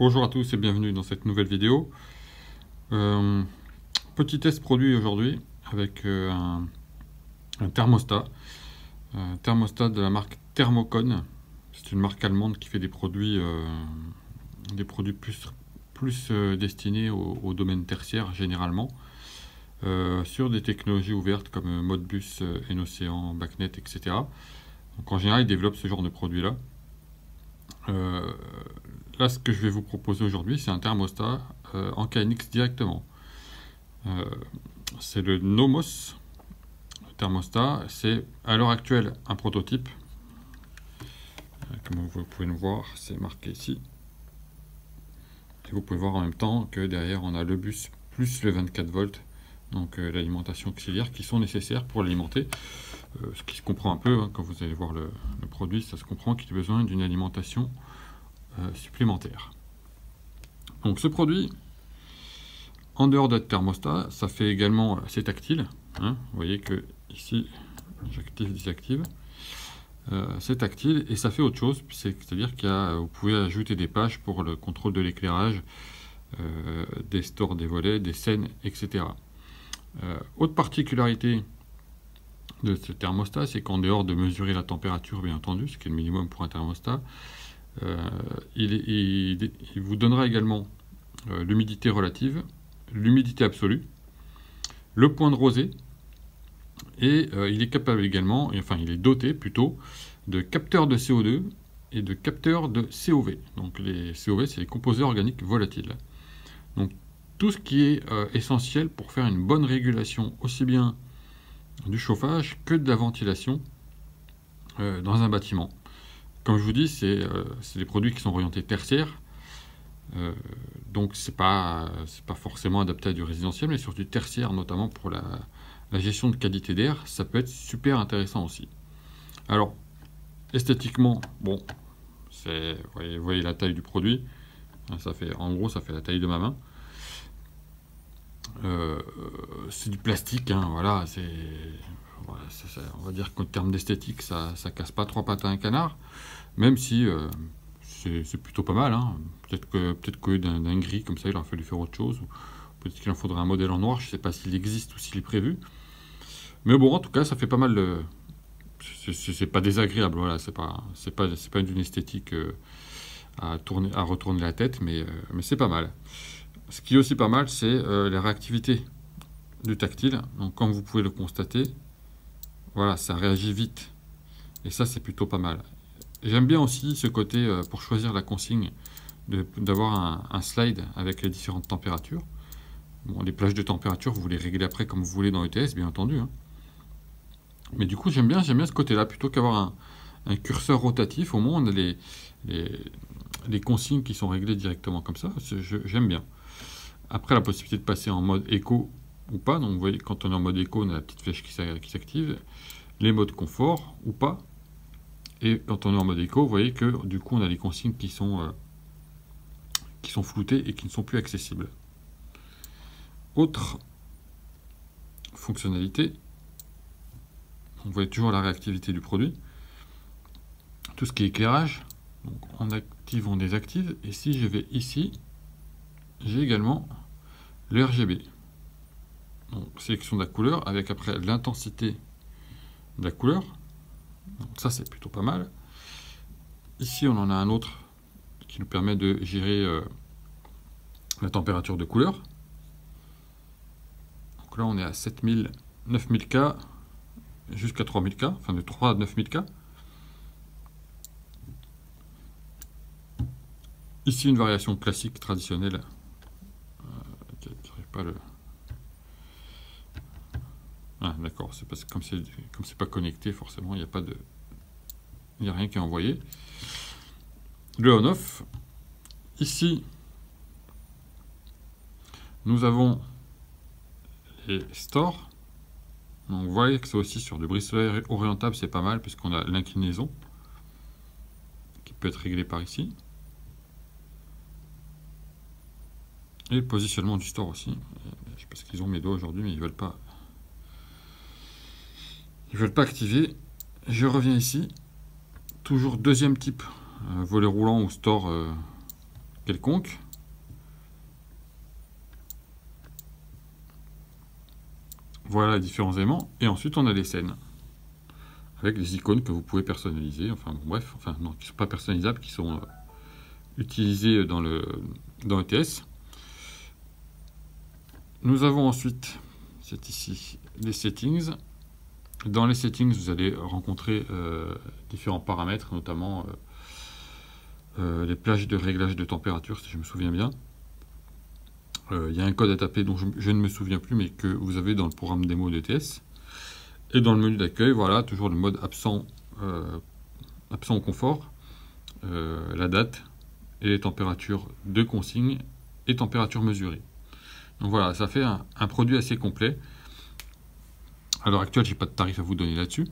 Bonjour à tous et bienvenue dans cette nouvelle vidéo. Petit test produit aujourd'hui avec un thermostat. Thermostat de la marque Thermocon. C'est une marque allemande qui fait des produits plus destinés au domaine tertiaire généralement. Sur des technologies ouvertes comme Modbus, Enocean, BACnet, etc. Donc en général, ils développent ce genre de produits-là. Là, ce que je vais vous proposer aujourd'hui, c'est un thermostat en KNX directement. C'est le Nomos thermostat. C'est à l'heure actuelle un prototype. Comme vous pouvez le voir, c'est marqué ici. Et vous pouvez voir en même temps que derrière, on a le bus plus le 24 volts. Donc l'alimentation auxiliaire qui sont nécessaires pour l'alimenter. Ce qui se comprend un peu, hein, quand vous allez voir le produit, ça se comprend qu'il a besoin d'une alimentation supplémentaire. Donc ce produit, en dehors d'être thermostat, ça fait également, c'est tactile. Hein, vous voyez que ici, j'active, désactive. C'est tactile et ça fait autre chose, c'est-à-dire qu'il y a, vous pouvez ajouter des pages pour le contrôle de l'éclairage, des stores, des volets, des scènes, etc. Autre particularité de ce thermostat, c'est qu'en dehors de mesurer la température, bien entendu, ce qui est le minimum pour un thermostat, il vous donnera également l'humidité relative, l'humidité absolue, le point de rosée, et il est capable également, enfin il est doté plutôt, de capteurs de CO2 et de capteurs de COV. Donc les COV, c'est les composés organiques volatiles. Donc tout ce qui est essentiel pour faire une bonne régulation aussi bien du chauffage que de la ventilation dans un bâtiment. Comme je vous dis, c'est des produits qui sont orientés tertiaires, donc c'est pas forcément adapté à du résidentiel, mais sur du tertiaire, notamment pour la gestion de qualité d'air, ça peut être super intéressant aussi. Alors, esthétiquement, bon, vous voyez la taille du produit, en gros ça fait la taille de ma main. C'est du plastique, hein, voilà, on va dire qu'en termes d'esthétique, ça casse pas trois pattes à un canard, même si c'est plutôt pas mal. Hein. Peut-être que d'un gris comme ça, il aurait fallu faire autre chose. Peut-être qu'il en faudrait un modèle en noir, je ne sais pas s'il existe ou s'il est prévu. Mais bon, en tout cas, ça fait pas mal de... C'est pas désagréable, voilà, c'est pas d'une esthétique à retourner la tête, mais c'est pas mal. Ce qui est aussi pas mal, c'est la réactivité du tactile. Donc comme vous pouvez le constater, voilà, ça réagit vite. Et ça, c'est plutôt pas mal. J'aime bien aussi ce côté, pour choisir la consigne, d'avoir un slide avec les différentes températures. Bon, les plages de température, vous les réglez après comme vous voulez dans ETS, bien entendu. Hein. Mais du coup, j'aime bien ce côté-là, plutôt qu'avoir un curseur rotatif. Au moins, on a les consignes qui sont réglées directement comme ça. J'aime bien. Après, la possibilité de passer en mode éco ou pas. Donc, vous voyez, quand on est en mode éco, on a la petite flèche qui s'active. Les modes confort ou pas. Et quand on est en mode éco, vous voyez que du coup, on a les consignes qui sont floutées et qui ne sont plus accessibles. Autre fonctionnalité, vous voyez toujours la réactivité du produit. Tout ce qui est éclairage, donc on active, on désactive. Et si je vais ici, j'ai également le RGB. Donc, sélection de la couleur avec après l'intensité de la couleur. Donc ça, c'est plutôt pas mal. Ici, on en a un autre qui nous permet de gérer la température de couleur. Donc là, on est à 7000, 9000K jusqu'à 3000K, enfin de 3 à 9000K. Ici, une variation classique, traditionnelle. J'arrive pas à le... Ah, d'accord, c'est parce que comme c'est pas connecté, forcément, il n'y a rien qui est envoyé. Le on-off. Ici, nous avons les stores. Donc, vous voyez que c'est aussi sur du bricelet orientable, c'est pas mal, puisqu'on a l'inclinaison qui peut être réglée par ici. Et le positionnement du store aussi. Je sais pas ce qu'ils ont mes doigts aujourd'hui, mais ils veulent pas activer. Je reviens ici. Toujours deuxième type, volet roulant ou store quelconque. Voilà les différents éléments. Et ensuite, on a les scènes. Avec les icônes que vous pouvez personnaliser. Enfin, bon, bref. Enfin, non, qui ne sont pas personnalisables, qui sont utilisées dans ETS. Nous avons ensuite, c'est ici, les settings. Dans les settings, vous allez rencontrer différents paramètres, notamment les plages de réglage de température, si je me souviens bien. Il y a un code à taper dont je ne me souviens plus, mais que vous avez dans le programme démo d'ETS. Et dans le menu d'accueil, voilà, toujours le mode absent au confort, la date et les températures de consigne et températures mesurées. Donc voilà, ça fait un produit assez complet. À l'heure actuelle, je n'ai pas de tarif à vous donner là-dessus.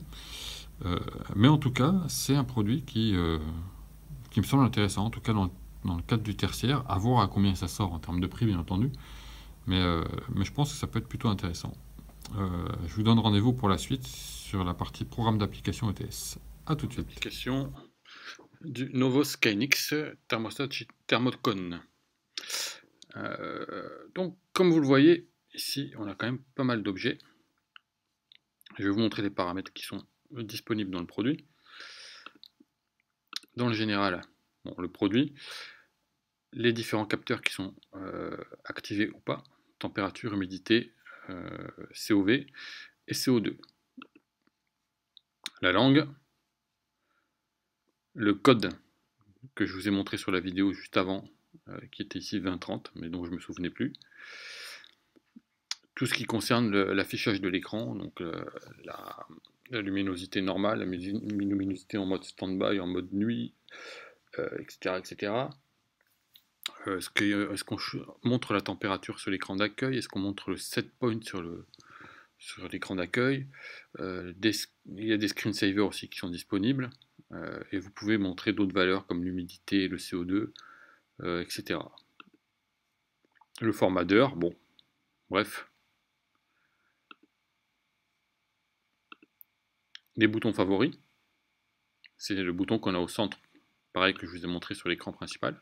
Mais en tout cas, c'est un produit qui me semble intéressant, en tout cas dans le cadre du tertiaire, à voir à combien ça sort en termes de prix, bien entendu. Mais je pense que ça peut être plutôt intéressant. Je vous donne rendez-vous pour la suite sur la partie programme d'application ETS. A tout de suite. Application du Novo Skynix thermostat Thermocon. Donc, comme vous le voyez, ici, on a quand même pas mal d'objets. Je vais vous montrer les paramètres qui sont disponibles dans le produit. Dans le général, bon, le produit, les différents capteurs qui sont activés ou pas, température, humidité, COV et CO2. La langue, le code que je vous ai montré sur la vidéo juste avant, qui était ici 2030, mais dont je ne me souvenais plus. Tout ce qui concerne l'affichage de l'écran, donc la luminosité normale, la luminosité en mode stand-by, en mode nuit, etc. etc. Est-ce qu'on montre la température sur l'écran d'accueil? Est-ce qu'on montre le set point sur l'écran d'accueil? Il y a des screensavers aussi qui sont disponibles. Et vous pouvez montrer d'autres valeurs comme l'humidité, le CO2, etc. Le format d'heure, bon, bref. Les boutons favoris, c'est le bouton qu'on a au centre, pareil que je vous ai montré sur l'écran principal.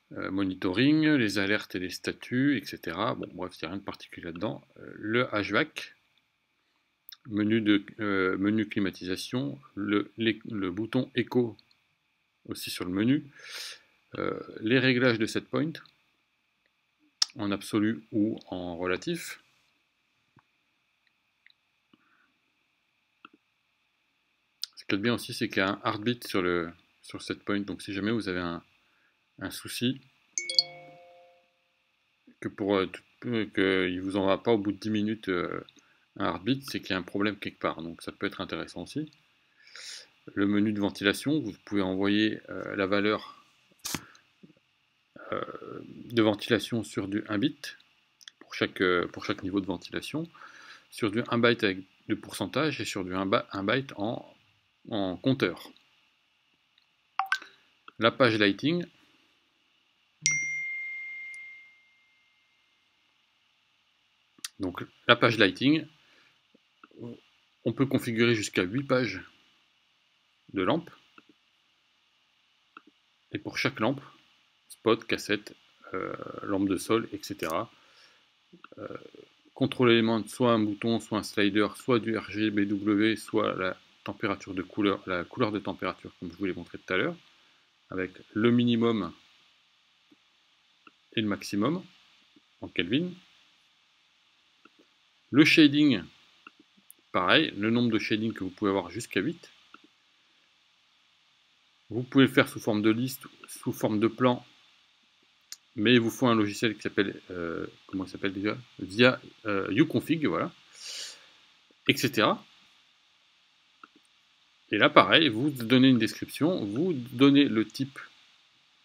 Monitoring, les alertes et les statuts, etc. Bon, bref, il n'y a rien de particulier là-dedans. Le HVAC, menu climatisation, le bouton écho aussi sur le menu, les réglages de set point en absolu ou en relatif. Ce qu'il y a de bien aussi, c'est qu'il y a un heartbeat sur set point, donc si jamais vous avez un souci, qu'il ne vous en va pas au bout de 10 minutes un heartbeat, c'est qu'il y a un problème quelque part, donc ça peut être intéressant aussi. Le menu de ventilation, vous pouvez envoyer la valeur de ventilation sur du 1 bit pour chaque niveau de ventilation, sur du 1 byte avec de pourcentage et sur du 1 byte en compteur. La page lighting, donc la page lighting, on peut configurer jusqu'à 8 pages de lampes, et pour chaque lampe, spot, cassette, lampe de sol, etc. Contrôle élément, soit un bouton, soit un slider, soit du RGBW, soit la température de couleur, la couleur de température, comme je vous l'ai montré tout à l'heure, avec le minimum et le maximum en Kelvin. Le shading, pareil, le nombre de shading que vous pouvez avoir jusqu'à 8. Vous pouvez le faire sous forme de liste, sous forme de plan, mais il vous faut un logiciel qui s'appelle, comment il s'appelle déjà, via uConfig, voilà, etc. Et là, pareil, vous donnez une description, vous donnez le type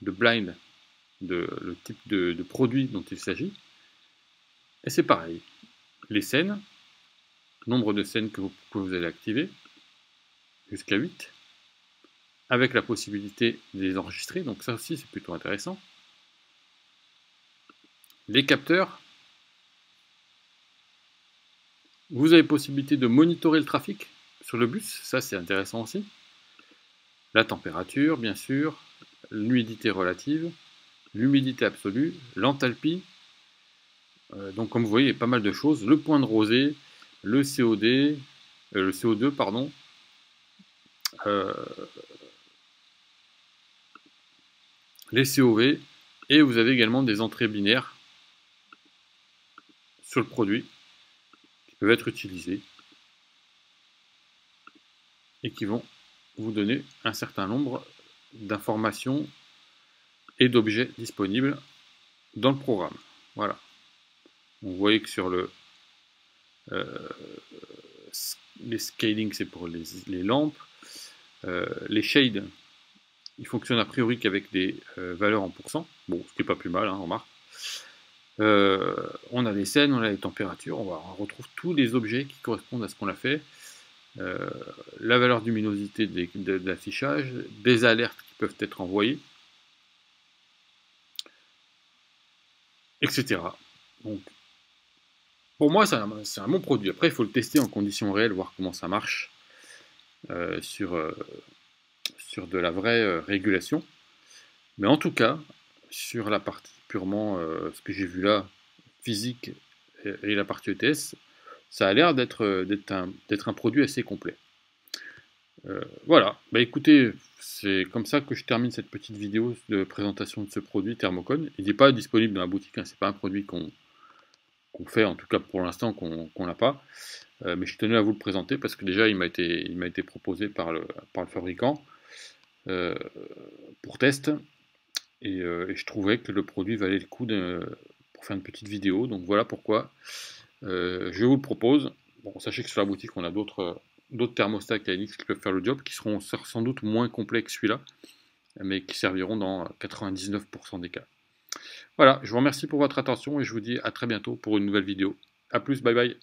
de blind, le type de produit dont il s'agit, et c'est pareil. Les scènes, nombre de scènes que vous allez activer, jusqu'à 8, avec la possibilité de les enregistrer, donc ça aussi c'est plutôt intéressant. Les capteurs, vous avez possibilité de monitorer le trafic sur le bus, ça c'est intéressant aussi. La température, bien sûr, l'humidité relative, l'humidité absolue, l'enthalpie. Donc comme vous voyez, il y a pas mal de choses. Le point de rosée, le CO2, pardon, les COV, et vous avez également des entrées binaires sur le produit qui peuvent être utilisées et qui vont vous donner un certain nombre d'informations et d'objets disponibles dans le programme. Voilà. Vous voyez que sur les scaling, c'est pour les lampes. Les shades, ils fonctionnent a priori qu'avec des valeurs en pourcent. Bon, ce qui n'est pas plus mal, hein, remarque. On a les scènes, on a les températures, on retrouve tous les objets qui correspondent à ce qu'on a fait. La valeur de luminosité de l'affichage, des alertes qui peuvent être envoyées, etc. Donc, pour moi, c'est un bon produit. Après, il faut le tester en conditions réelles, voir comment ça marche sur de la vraie régulation. Mais en tout cas, sur la partie purement, ce que j'ai vu là, physique et la partie ETS, ça a l'air d'être un produit assez complet. Voilà, bah écoutez, c'est comme ça que je termine cette petite vidéo de présentation de ce produit Thermocon. Il n'est pas disponible dans la boutique, hein, c'est pas un produit qu'on fait, en tout cas pour l'instant qu'on n'a pas. Mais je tenais à vous le présenter parce que déjà il m'a été proposé par le fabricant pour test. Et je trouvais que le produit valait le coup pour faire une petite vidéo. Donc voilà pourquoi je vous le propose. Bon, sachez que sur la boutique, on a d'autres thermostats KNX qui peuvent faire le job, qui seront sans doute moins complets que celui-là, mais qui serviront dans 99% des cas. Voilà, je vous remercie pour votre attention et je vous dis à très bientôt pour une nouvelle vidéo. A plus, bye bye.